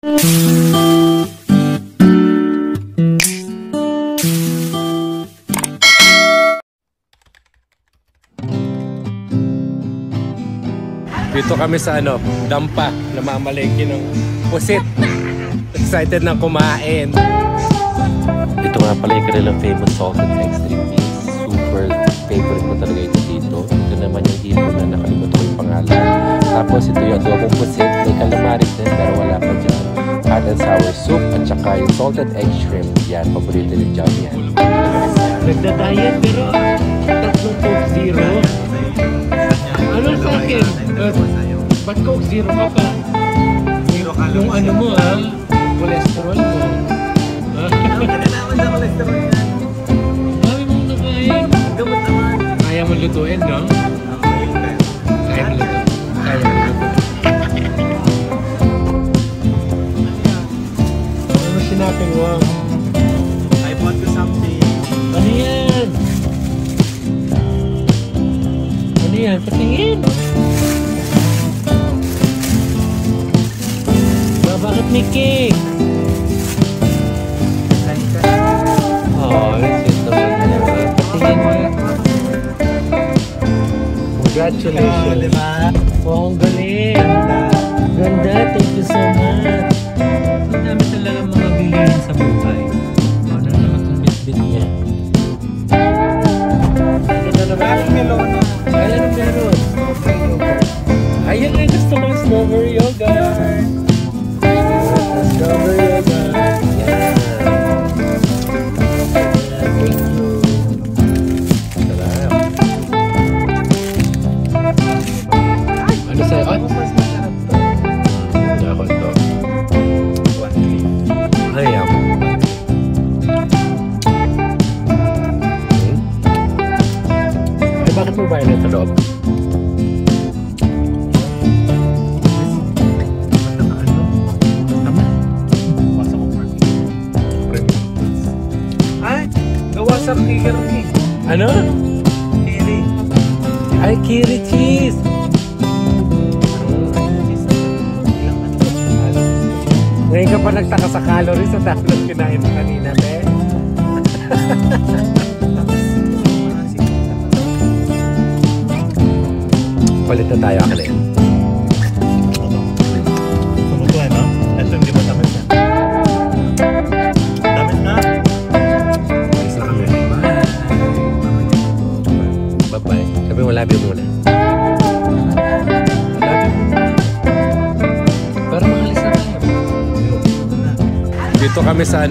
Dito kami sa dampa, namamalengke ng pusit. Excited na kumain. Ito nga pala yung kanilang famous salted egg string beans. Super favorite ko talaga ito dito. Ito naman yung hipon na nakalimutan ko yung pangalan. Tapos ito yung adobong pusit. May calamaris din pero wala pa dyan. Hot and sour soup at saka yung salted egg shrimp. Yan, paborito ni John yan. Nagda-diet pero tatlong Coke Zero. Ano sa akin? Ba't Coke Zero ka pa? Zero calories. Yung ano mo cholesterol mo. Ano ka naman sa cholesterol yan? Dami mong nakain. Gamot naman. Kaya mo lutuin, no? Kaya mo lutuin. Kaya mo lutuin. Ano mo sinapin mo? I bought you something. Ano yan? Ano yan? Patingin! Bakit may cake? Oh, that's it naman. Patingin mo. Congratulations. Diba? Oh, ang galing. Ganda. Thank you so much. Ang dami talaga mga bilihin sa buhay. Ano naman itong bit-bit niya? Ito na ba? Melon. Ayan ang meron. Ayan ang gusto mong strawberry yogurt. Strawberry yogurt. Yeah. Thank you. Sarap. Ano sa'yo? Ay! Mas masarap to. Hindi ako ito. 1-3. Ay, ako. Ay, bakit mo ba yun ito loob? Sa kiri. Ano? Kiri. Ay, kiri cheese! Ngayon ka pa nagtaka sa calories at tapos kinain mo kanina, be? Palit na tayo, akin eh. Tumutuan, no? Ito hindi ba tamis na? Tamis na? Isa kami. Bye-bye. Sabi mo, love you muna. Love you muna. Para makalis na tayo. Dito kami sa